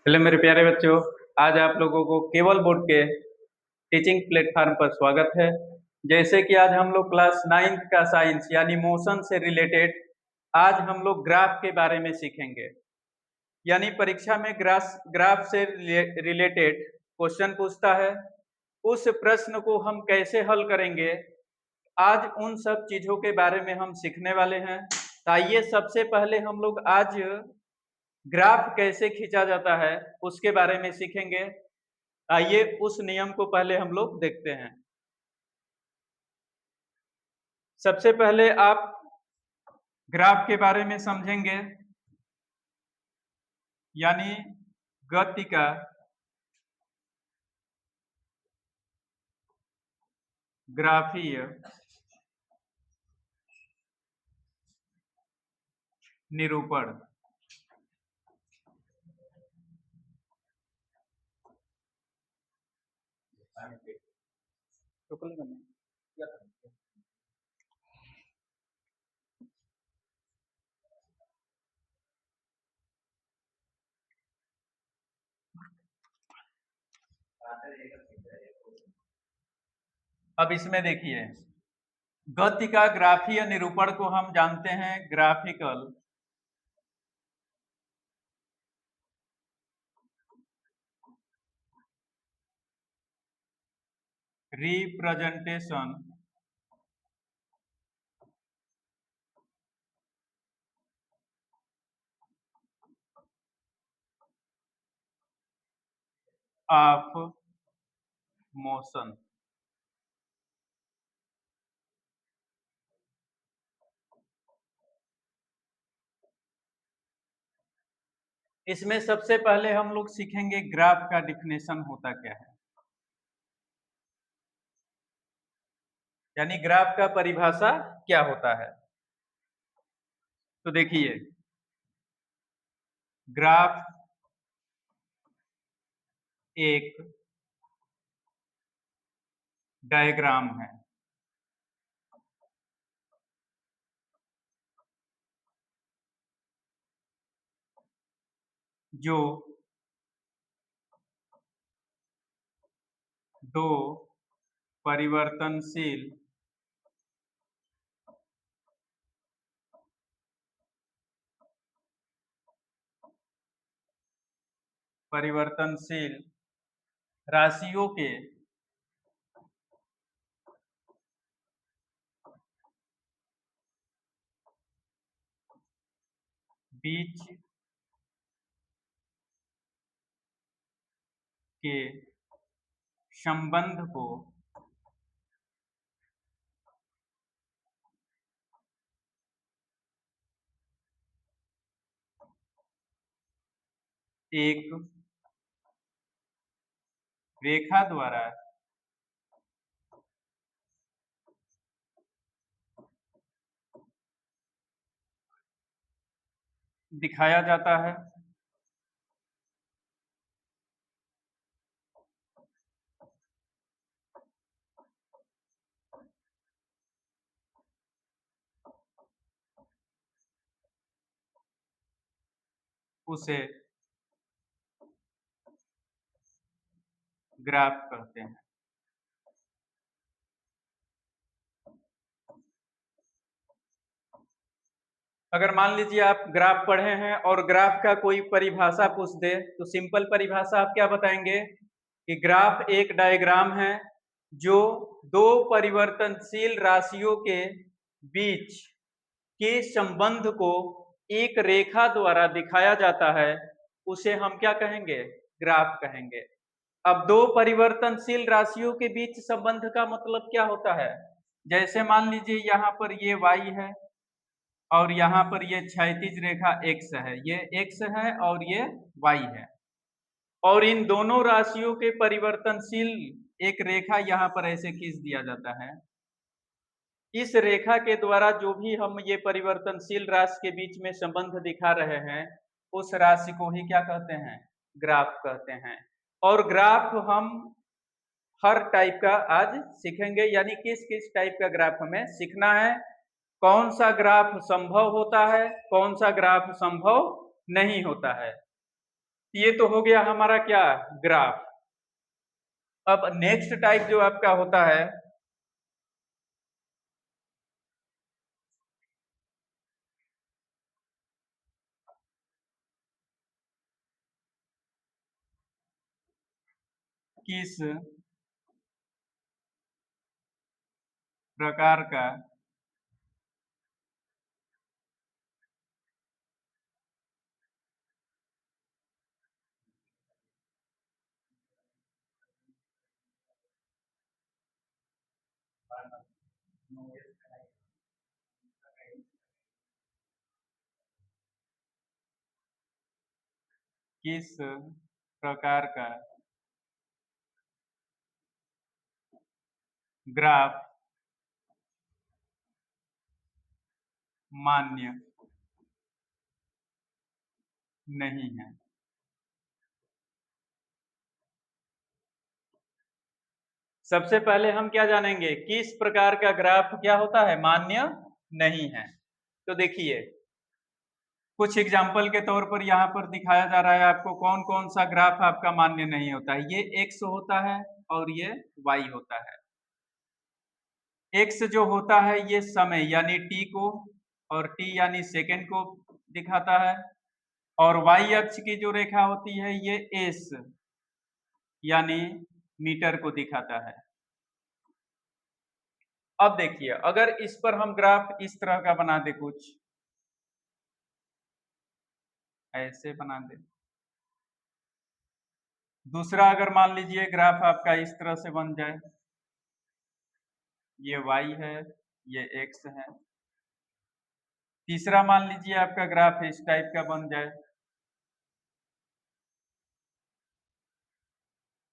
Hello मेरे प्यारे बच्चों। आज आप लोगों को केवल बोर्ड के टीचिंग प्लेटफॉर्म पर स्वागत है। जैसे कि आज हम लोग क्लास 9th का साइंस यानी मोशन से रिलेटेड आज हम लोग ग्राफ के बारे में सीखेंगे। यानी परीक्षा में ग्राफ से रिलेटेड क्वेश्चन पूछता है, उस प्रश्न को हम कैसे हल करेंगे, आज उन सब चीजों के बारे में हम सीखने वाले हैं। तो आइए सबसे पहले हम लोग आज ग्राफ कैसे खींचा जाता है उसके बारे में सीखेंगे। आइए उस नियम को पहले हम लोग देखते हैं। सबसे पहले आप ग्राफ के बारे में समझेंगे, यानी गति का ग्राफीय निरूपण। अब इसमें देखिए, गति का ग्राफीय निरूपण को हम जानते हैं ग्राफिकल रिप्रेजेंटेशन ऑफ मोशन। इसमें सबसे पहले हम लोग सीखेंगे ग्राफ का डिफिनेशन होता क्या है, यानी ग्राफ का परिभाषा क्या होता है। तो देखिए, ग्राफ एक डायग्राम है जो दो परिवर्तनशील राशियों के बीच के संबंध को एक रेखा द्वारा दिखाया जाता है। उसे ग्राफ कहते हैं। अगर मान लीजिए आप ग्राफ पढ़े हैं और ग्राफ का कोई परिभाषा पूछ दे तो सिंपल परिभाषा आप क्या बताएंगे कि ग्राफ एक डायग्राम है जो दो परिवर्तनशील राशियों के बीच के संबंध को एक रेखा द्वारा दिखाया जाता है, उसे हम क्या कहेंगे, ग्राफ कहेंगे। अब दो परिवर्तनशील राशियों के बीच संबंध का मतलब क्या होता है, जैसे मान लीजिए यहाँ पर ये y है और यहाँ पर ये क्षैतिज रेखा x है, ये x है और ये y है, और इन दोनों राशियों के परिवर्तनशील एक रेखा यहाँ पर ऐसे खींच दिया जाता है। इस रेखा के द्वारा जो भी हम ये परिवर्तनशील राशि के बीच में संबंध दिखा रहे हैं उस राशि को ही क्या कहते हैं, ग्राफ कहते हैं। और ग्राफ हम हर टाइप का आज सीखेंगे, यानी किस किस टाइप का ग्राफ हमें सीखना है, कौन सा ग्राफ संभव होता है, कौन सा ग्राफ संभव नहीं होता है। ये तो हो गया हमारा क्या, ग्राफ। अब नेक्स्ट टाइप जो आपका होता है किस प्रकार का किस प्रकार का ग्राफ मान्य नहीं है। सबसे पहले हम क्या जानेंगे, किस प्रकार का ग्राफ क्या होता है, मान्य नहीं है। तो देखिए कुछ एग्जाम्पल के तौर पर यहाँ पर दिखाया जा रहा है आपको कौन कौन सा ग्राफ आपका मान्य नहीं होता है। ये एक्स होता है और ये वाई होता है। एक्स जो होता है ये समय यानी टी को, और टी यानी सेकंड को दिखाता है, और वाई अक्ष की जो रेखा होती है ये एस यानी मीटर को दिखाता है। अब देखिए अगर इस पर हम ग्राफ इस तरह का बना दे, कुछ ऐसे बना दे। दूसरा अगर मान लीजिए ग्राफ आपका इस तरह से बन जाए, ये y है, ये x है। तीसरा मान लीजिए आपका ग्राफ इस टाइप का बन जाए,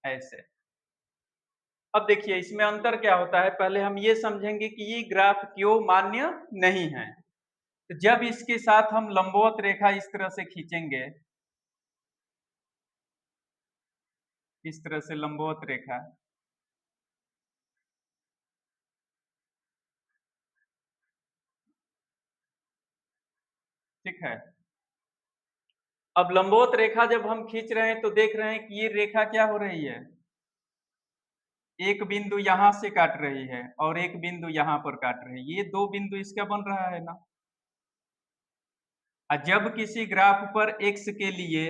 ऐसे। अब देखिए इसमें अंतर क्या होता है, पहले हम ये समझेंगे कि ये ग्राफ क्यों मान्य नहीं है। तो जब इसके साथ हम लंबवत रेखा इस तरह से खींचेंगे, इस तरह से लंबवत रेखा, ठीक है। अब लंबवत रेखा जब हम खींच रहे हैं तो देख रहे हैं कि ये रेखा क्या हो रही है, एक बिंदु यहां से काट रही है और एक बिंदु यहां पर काट रही है, ये दो बिंदु इसका बन रहा है ना। और जब किसी ग्राफ पर x के लिए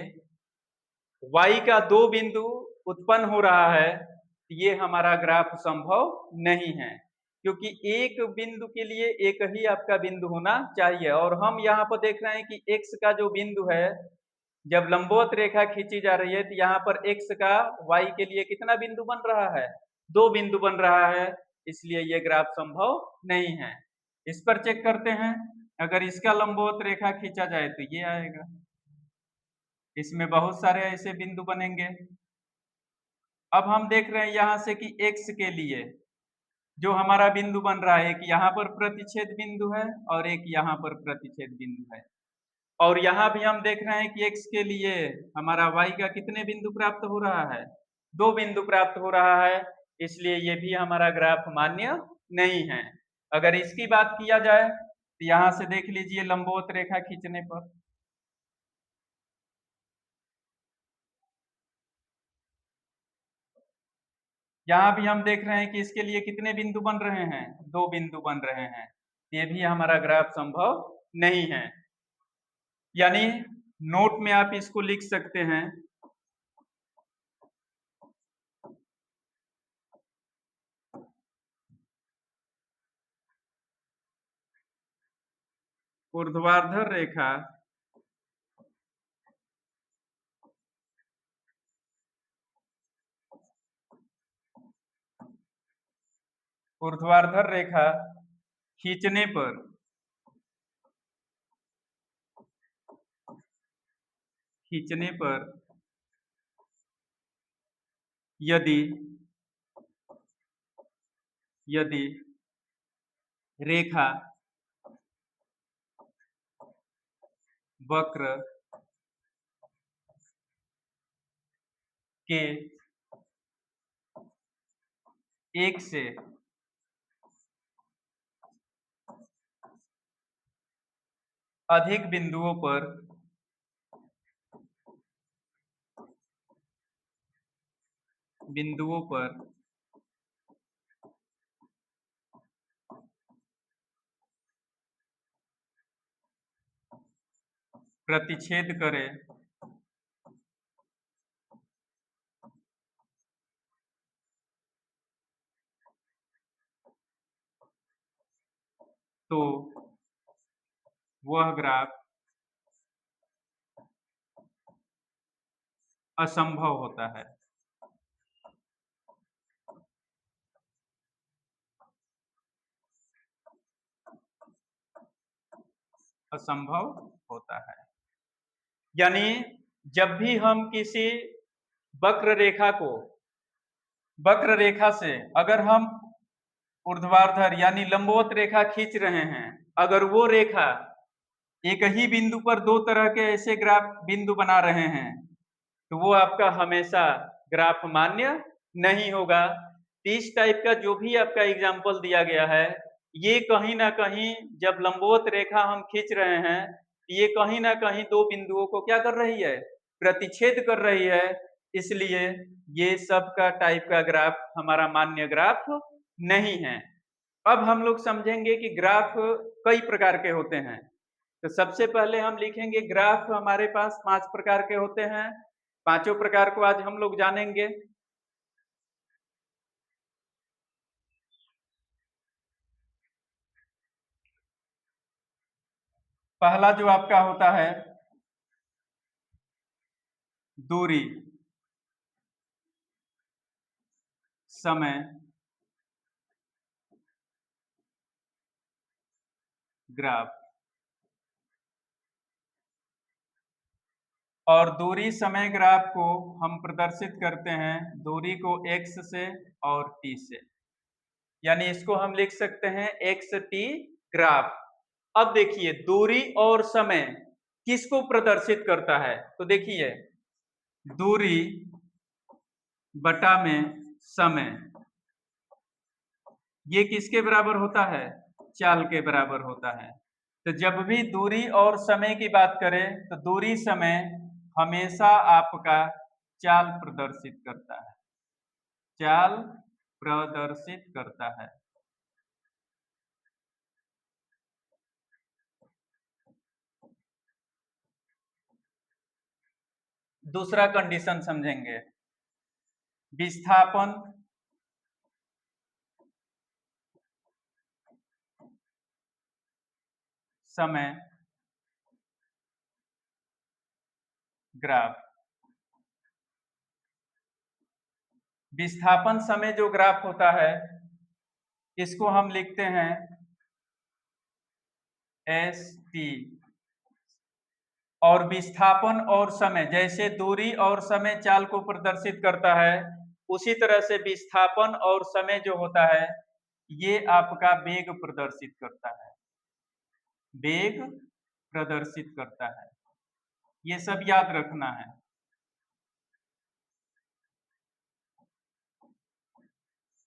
y का दो बिंदु उत्पन्न हो रहा है, ये हमारा ग्राफ संभव नहीं है, क्योंकि एक बिंदु के लिए एक ही आपका बिंदु होना चाहिए। और हम यहाँ पर देख रहे हैं कि x का जो बिंदु है, जब लंबवत रेखा खींची जा रही है तो यहाँ पर x का y के लिए कितना बिंदु बन रहा है, दो बिंदु बन रहा है, इसलिए ये ग्राफ संभव नहीं है। इस पर चेक करते हैं, अगर इसका लंबवत रेखा खींचा जाए तो ये आएगा, इसमें बहुत सारे ऐसे बिंदु बनेंगे। अब हम देख रहे हैं यहाँ से कि x के लिए जो हमारा बिंदु बन रहा है, एक यहाँ पर प्रतिच्छेद बिंदु है और एक यहाँ पर प्रतिच्छेद बिंदु है। और यहाँ भी हम देख रहे हैं कि x के लिए हमारा y का कितने बिंदु प्राप्त हो रहा है, दो बिंदु प्राप्त हो रहा है, इसलिए ये भी हमारा ग्राफ मान्य नहीं है। अगर इसकी बात किया जाए तो यहाँ से देख लीजिए लंबवत रेखा खींचने पर, यहाँ भी हम देख रहे हैं कि इसके लिए कितने बिंदु बन रहे हैं, दो बिंदु बन रहे हैं, ये भी हमारा ग्राफ संभव नहीं है। यानी नोट में आप इसको लिख सकते हैं, ऊर्ध्वाधर रेखा ऊर्ध्वाधर रेखा खींचने पर खींचने पर यदि यदि रेखा वक्र के एक से अधिक बिंदुओं पर बिंदुओं पर प्रतिच्छेद करे तो वह ग्राफ असंभव होता है। असंभव होता है। यानी जब भी हम किसी वक्र रेखा से अगर हम ऊर्ध्वाधर यानी लंबवत रेखा खींच रहे हैं, अगर वो रेखा एक ही बिंदु पर दो तरह के ऐसे ग्राफ बिंदु बना रहे हैं, तो वो आपका हमेशा ग्राफ मान्य नहीं होगा। इस टाइप का जो भी आपका एग्जाम्पल दिया गया है, ये कहीं ना कहीं जब लंबवत रेखा हम खींच रहे हैं, ये कहीं ना कहीं दो बिंदुओं को क्या कर रही है, प्रतिच्छेद कर रही है। इसलिए ये सब का टाइप का ग्राफ हमारा मान्य ग्राफ नहीं है। अब हम लोग समझेंगे कि ग्राफ कई प्रकार के होते हैं। तो सबसे पहले हम लिखेंगे ग्राफ हमारे पास 5 प्रकार के होते हैं। पांचों प्रकार को आज हम लोग जानेंगे। पहला जो आपका होता है दूरी, समय, ग्राफ। और दूरी समय ग्राफ को हम प्रदर्शित करते हैं दूरी को x से और t से, यानी इसको हम लिख सकते हैं एक्स टी ग्राफ। अब देखिए दूरी और समय किसको प्रदर्शित करता है, तो देखिए दूरी बटा में समय, ये किसके बराबर होता है, चाल के बराबर होता है। तो जब भी दूरी और समय की बात करें तो दूरी समय हमेशा आपका चाल प्रदर्शित करता है, चाल प्रदर्शित करता है। दूसरा कंडीशन समझेंगे, विस्थापन समय ग्राफ। विस्थापन समय जो ग्राफ होता है इसको हम लिखते हैं एस टी। और विस्थापन और समय जैसे दूरी और समय चाल को प्रदर्शित करता है, उसी तरह से विस्थापन और समय जो होता है ये आपका वेग प्रदर्शित करता है, वेग प्रदर्शित करता है। ये सब याद रखना है।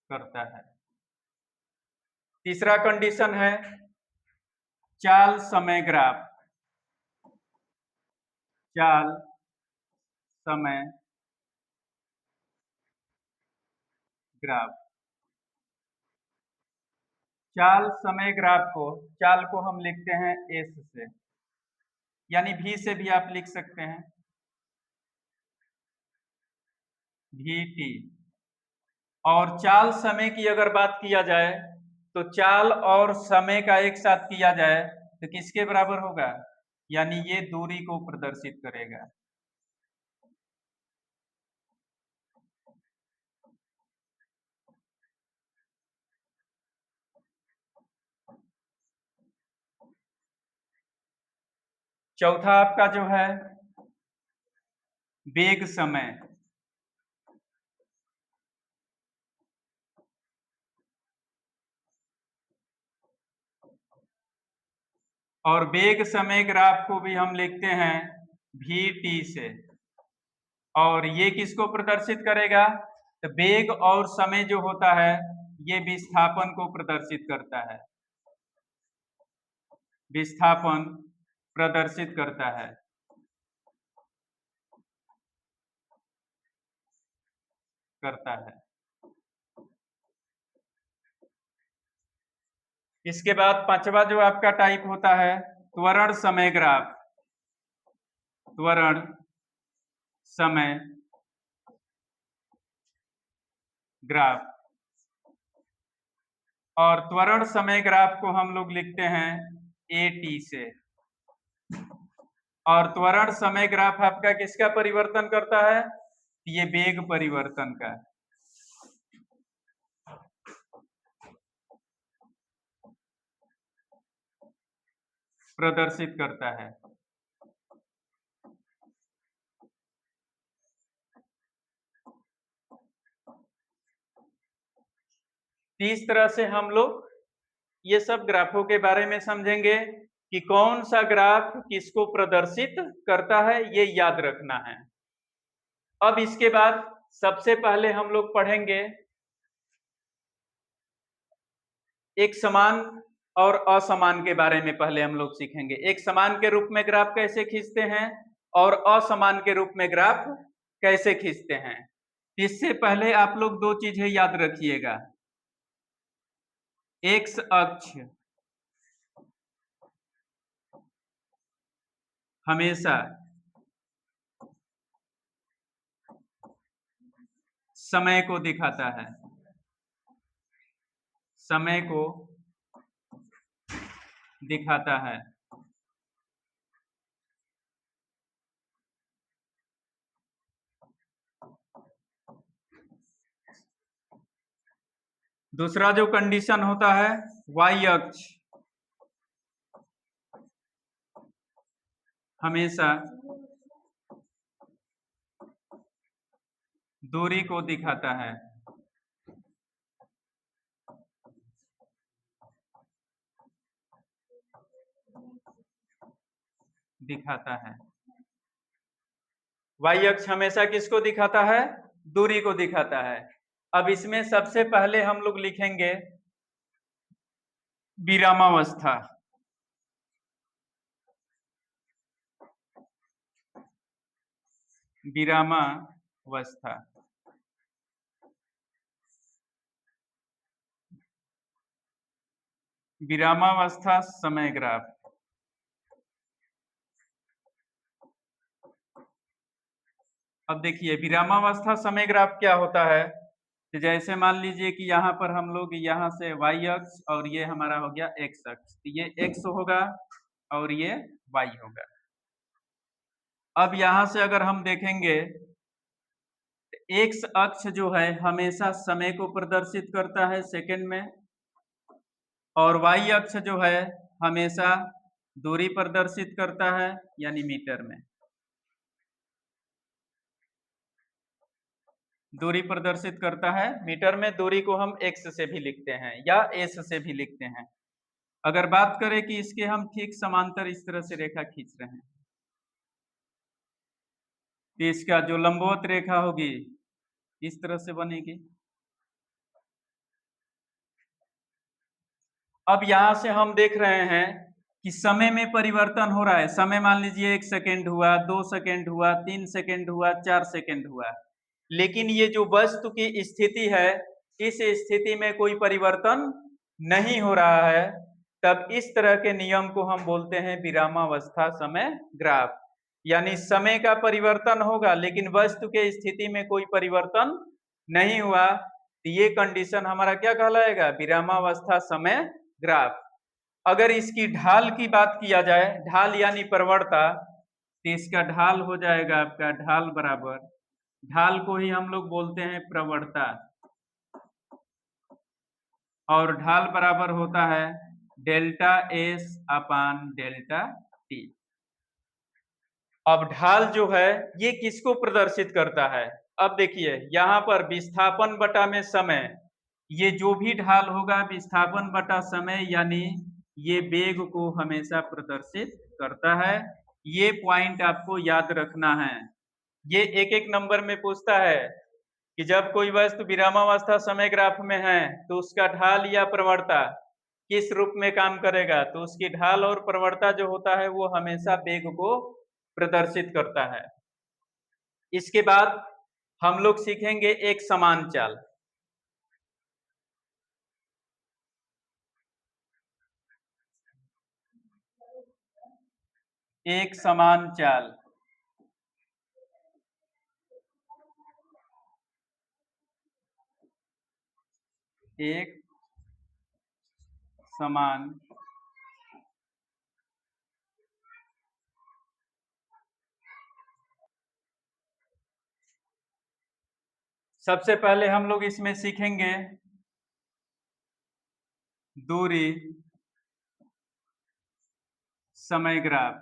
करता है। तीसरा कंडीशन है चाल समय ग्राफ, चाल समय ग्राफ। चाल समय ग्राफ को, चाल को हम लिखते हैं एस से, यानी भी से भी आप लिख सकते हैं भी टी। और चाल समय की अगर बात किया जाए तो चाल और समय का एक साथ किया जाए तो किसके बराबर होगा, यानी ये दूरी को प्रदर्शित करेगा। चौथा आपका जो है वेग समय, और वेग समय ग्राफ को भी हम लिखते हैं भी टी से। और ये किसको प्रदर्शित करेगा, तो वेग और समय जो होता है ये विस्थापन को प्रदर्शित करता है, विस्थापन प्रदर्शित करता है। करता है। इसके बाद पांचवा जो आपका टाइप होता है त्वरण समय ग्राफ। त्वरण समय ग्राफ, और त्वरण समय ग्राफ को हम लोग लिखते हैं AT से। और त्वरण समय ग्राफ आपका किसका परिवर्तन करता है? ये वेग परिवर्तन का प्रदर्शित करता है। इस तरह से हम लोग ये सब ग्राफों के बारे में समझेंगे कि कौन सा ग्राफ किसको प्रदर्शित करता है, ये याद रखना है। अब इसके बाद सबसे पहले हम लोग पढ़ेंगे एक समान और असमान के बारे में। पहले हम लोग सीखेंगे एक समान के रूप में ग्राफ कैसे खींचते हैं और असमान के रूप में ग्राफ कैसे खींचते हैं। इससे पहले आप लोग दो चीजें याद रखिएगा। एक्स अक्ष हमेशा समय को दिखाता है, समय को दिखाता है। दूसरा जो कंडीशन होता है वाई अक्ष हमेशा दूरी को दिखाता है। दिखाता है वाई अक्ष हमेशा किसको दिखाता है? दूरी को दिखाता है। अब इसमें सबसे पहले हम लोग लिखेंगे विरामावस्था। विरामावस्था विरामावस्था समय ग्राफ। अब देखिए विरामावस्था समय ग्राफ क्या होता है। तो जैसे मान लीजिए कि यहाँ पर हम लोग यहाँ से वाई अक्ष और ये हमारा हो गया एक्स अक्ष, तो ये एक्स होगा और ये वाई होगा। अब यहाँ से अगर हम देखेंगे एक्स अक्ष जो है हमेशा समय को प्रदर्शित करता है सेकंड में, और वाई अक्ष जो है हमेशा दूरी प्रदर्शित करता है यानी मीटर में। दूरी प्रदर्शित करता है मीटर में। दूरी को हम एक्स से भी लिखते हैं या एस से भी लिखते हैं। अगर बात करें कि इसके हम ठीक समांतर इस तरह से रेखा खींच रहे हैं, तो इसका जो लंबवत रेखा होगी इस तरह से बनेगी। अब यहां से हम देख रहे हैं कि समय में परिवर्तन हो रहा है। समय मान लीजिए 1 सेकेंड हुआ, 2 सेकेंड हुआ, 3 सेकेंड हुआ, 4 सेकेंड हुआ, लेकिन ये जो वस्तु की स्थिति है इस स्थिति में कोई परिवर्तन नहीं हो रहा है। तब इस तरह के नियम को हम बोलते हैं विरामावस्था समय ग्राफ। यानी समय का परिवर्तन होगा लेकिन वस्तु के स्थिति में कोई परिवर्तन नहीं हुआ, तो ये कंडीशन हमारा क्या कहलाएगा? विरामावस्था समय ग्राफ। अगर इसकी ढाल की बात किया जाए, ढाल यानी प्रवणता, तो इसका ढाल हो जाएगा आपका ढाल बराबर, ढाल को ही हम लोग बोलते हैं प्रवणता, और ढाल बराबर होता है डेल्टा एस अपान डेल्टा टी। अब ढाल जो है ये किसको प्रदर्शित करता है? अब देखिए यहाँ पर विस्थापन बटा में समय, ये जो भी ढाल होगा विस्थापन बटा समय यानी ये वेग को हमेशा प्रदर्शित करता है। ये पॉइंट आपको याद रखना है। ये एक एक नंबर में पूछता है कि जब कोई वस्तु विरामावस्था समय ग्राफ में है तो उसका ढाल या प्रवणता किस रूप में काम करेगा, तो उसकी ढाल और प्रवणता जो होता है वो हमेशा वेग को प्रदर्शित करता है। इसके बाद हम लोग सीखेंगे एक समान चाल। एक समान चाल। एक समान सबसे पहले हम लोग इसमें सीखेंगे दूरी समय ग्राफ।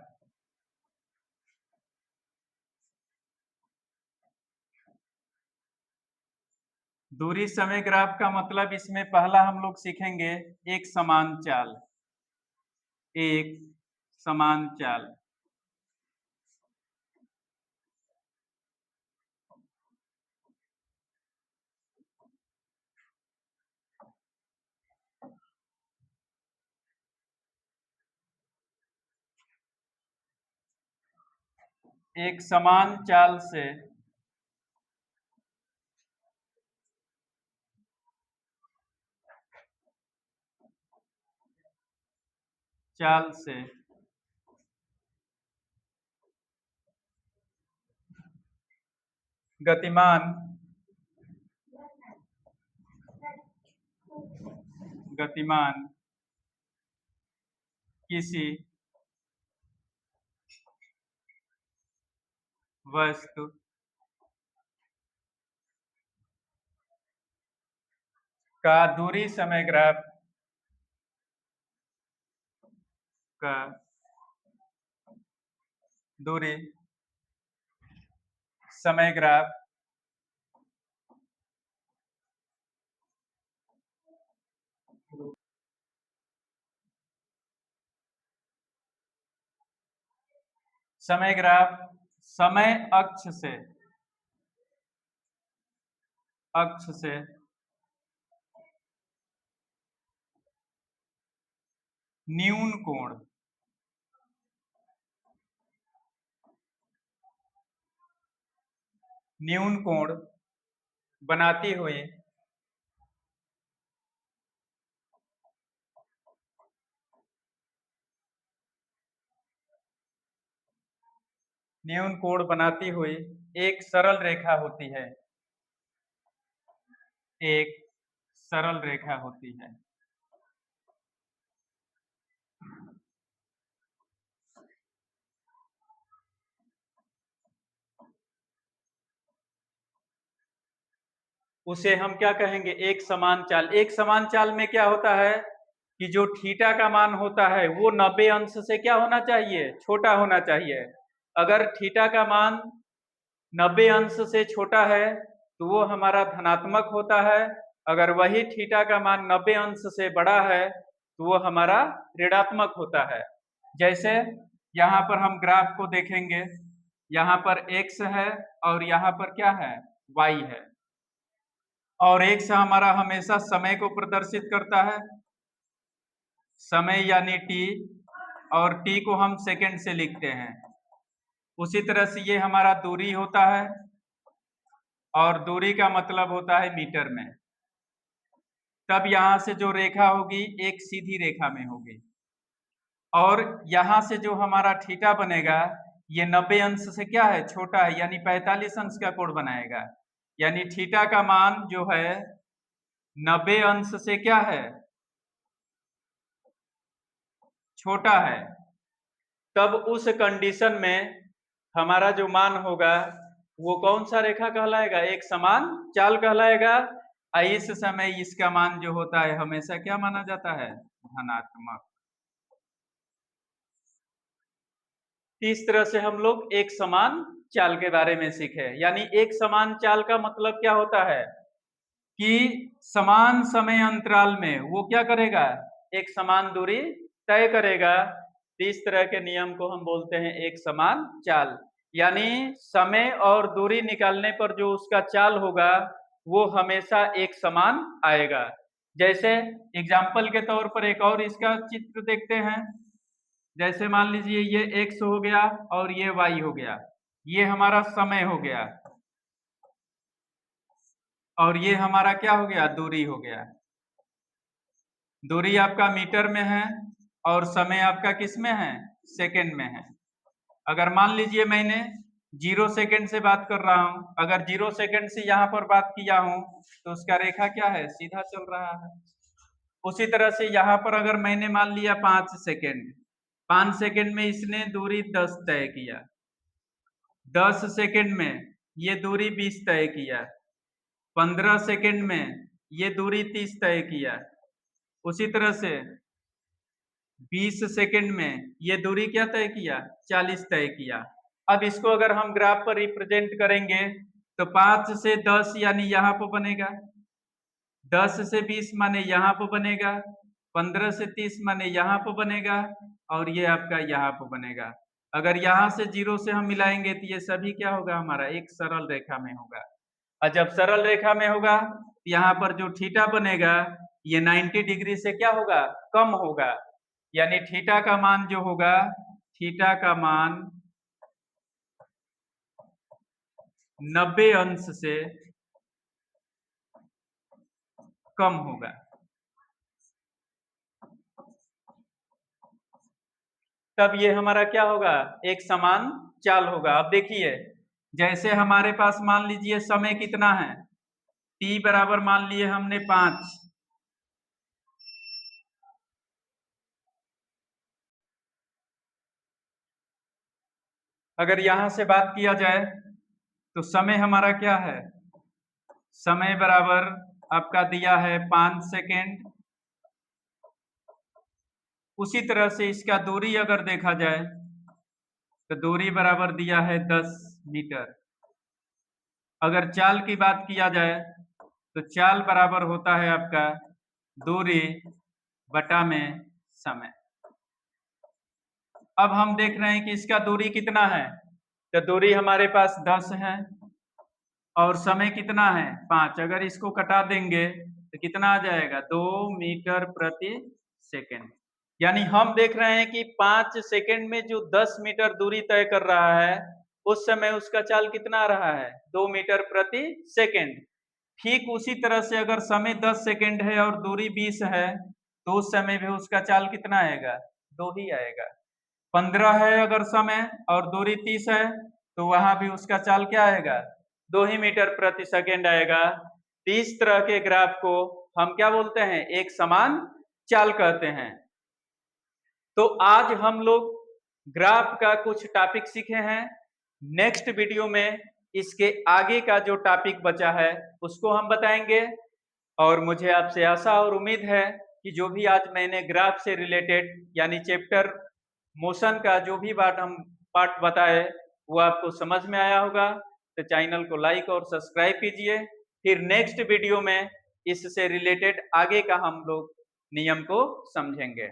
दूरी समय ग्राफ का मतलब इसमें पहला हम लोग सीखेंगे एक समान चाल। एक समान चाल। एक समान चाल से गतिमान गतिमान किसी वस्तु का दूरी समय ग्राफ का दूरी समय ग्राफ समय ग्राफ समय अक्ष से न्यून कोण बनाती हुई एक सरल रेखा होती है। एक सरल रेखा होती है। उसे हम क्या कहेंगे? एक समान चाल। एक समान चाल में क्या होता है कि जो थीटा का मान होता है वो 90 अंश से क्या होना चाहिए? छोटा होना चाहिए। अगर थीटा का मान 90 अंश से छोटा है तो वो हमारा धनात्मक होता है। अगर वही थीटा का मान 90 अंश से बड़ा है तो वो हमारा ऋणात्मक होता है। जैसे यहाँ पर हम ग्राफ को देखेंगे, यहाँ पर x है और यहाँ पर क्या है? y है। और x हमारा हमेशा समय को प्रदर्शित करता है, समय यानी t, और t को हम सेकंड से लिखते हैं। उसी तरह से ये हमारा दूरी होता है और दूरी का मतलब होता है मीटर में। तब यहाँ से जो रेखा होगी एक सीधी रेखा में होगी और यहाँ से जो हमारा थीटा बनेगा ये 90 अंश से क्या है? छोटा है, यानी 45 अंश का कोण बनाएगा। यानी थीटा का मान जो है 90 अंश से क्या है? छोटा है। तब उस कंडीशन में हमारा जो मान होगा वो कौन सा रेखा कहलाएगा? एक समान चाल कहलाएगा। इस समय इसका मान जो होता है हमेशा क्या माना जाता है? धनात्मक। इस तरह से हम लोग एक समान चाल के बारे में सीखे। यानी एक समान चाल का मतलब क्या होता है कि समान समय अंतराल में वो क्या करेगा? एक समान दूरी तय करेगा। इस तरह के नियम को हम बोलते हैं एक समान चाल। यानी समय और दूरी निकालने पर जो उसका चाल होगा वो हमेशा एक समान आएगा। जैसे एग्जाम्पल के तौर पर एक और इसका चित्र देखते हैं। जैसे मान लीजिए ये x हो गया और ये y हो गया, ये हमारा समय हो गया। और ये हमारा क्या हो गया, दूरी हो गया। दूरी आपका मीटर में है और समय आपका किस में है, सेकंड में है। अगर मान लीजिए मैंने 0 सेकंड से बात कर रहा हूं, अगर 0 सेकंड से यहाँ पर बात किया हूं तो उसका रेखा क्या है, सीधा चल रहा है। उसी तरह से यहाँ पर अगर मैंने मान लिया 5 सेकंड, 5 सेकंड में इसने दूरी 10 तय किया, 10 सेकंड में ये दूरी 20 तय किया, 15 सेकंड में ये दूरी 30 तय किया, उसी तरह से 20 सेकंड में ये दूरी क्या तय किया, 40 तय किया। अब इसको अगर हम ग्राफ पर रिप्रेजेंट करेंगे तो 5 से 10 यानी यहाँ पर बनेगा, 10 से 20 माने यहाँ पर बनेगा, 15 से 30 माने यहाँ पर बनेगा और ये आपका यहाँ पर बनेगा। अगर यहाँ से 0 से हम मिलाएंगे तो ये सभी क्या होगा, हमारा एक सरल रेखा में होगा। और जब सरल रेखा में होगा यहाँ पर जो थीटा बनेगा ये 90 डिग्री से क्या होगा, कम होगा। यानी थीटा का मान जो होगा, थीटा का मान 90 अंश से कम होगा। तब ये हमारा क्या होगा, एक समान चाल होगा। अब देखिए जैसे हमारे पास मान लीजिए समय कितना है, t बराबर मान लिए हमने 5, अगर यहां से बात किया जाए तो समय हमारा क्या है, समय बराबर आपका दिया है 5 सेकेंड। उसी तरह से इसका दूरी अगर देखा जाए तो दूरी बराबर दिया है 10 मीटर। अगर चाल की बात किया जाए तो चाल बराबर होता है आपका दूरी बटा में समय। अब हम देख रहे हैं कि इसका दूरी कितना है, तो दूरी हमारे पास 10 है और समय कितना है 5। अगर इसको कटा देंगे तो कितना आ जाएगा, 2 मीटर प्रति सेकेंड। यानी हम देख रहे हैं कि 5 सेकेंड में जो 10 मीटर दूरी तय कर रहा है उस समय उसका चाल कितना आ रहा है, 2 मीटर प्रति सेकेंड। ठीक उसी तरह से अगर समय 10 सेकेंड है और दूरी 20 है तो उस समय भी उसका चाल कितना आएगा, 2 ही आएगा। 15 है अगर समय और दूरी 30 है तो वहां भी उसका चाल क्या आएगा, 2 ही मीटर प्रति सेकेंड आएगा। तो इस तरह के ग्राफ को हम क्या बोलते हैं, एक समान चाल कहते हैं। तो आज हम लोग ग्राफ का कुछ टॉपिक सीखे हैं। नेक्स्ट वीडियो में इसके आगे का जो टॉपिक बचा है उसको हम बताएंगे। और मुझे आपसे आशा और उम्मीद है कि जो भी आज मैंने ग्राफ से रिलेटेड यानी चैप्टर मोशन का जो भी पार्ट बताए वो आपको समझ में आया होगा। तो चैनल को लाइक और सब्सक्राइब कीजिए। फिर नेक्स्ट वीडियो में इससे रिलेटेड आगे का हम लोग नियम को समझेंगे।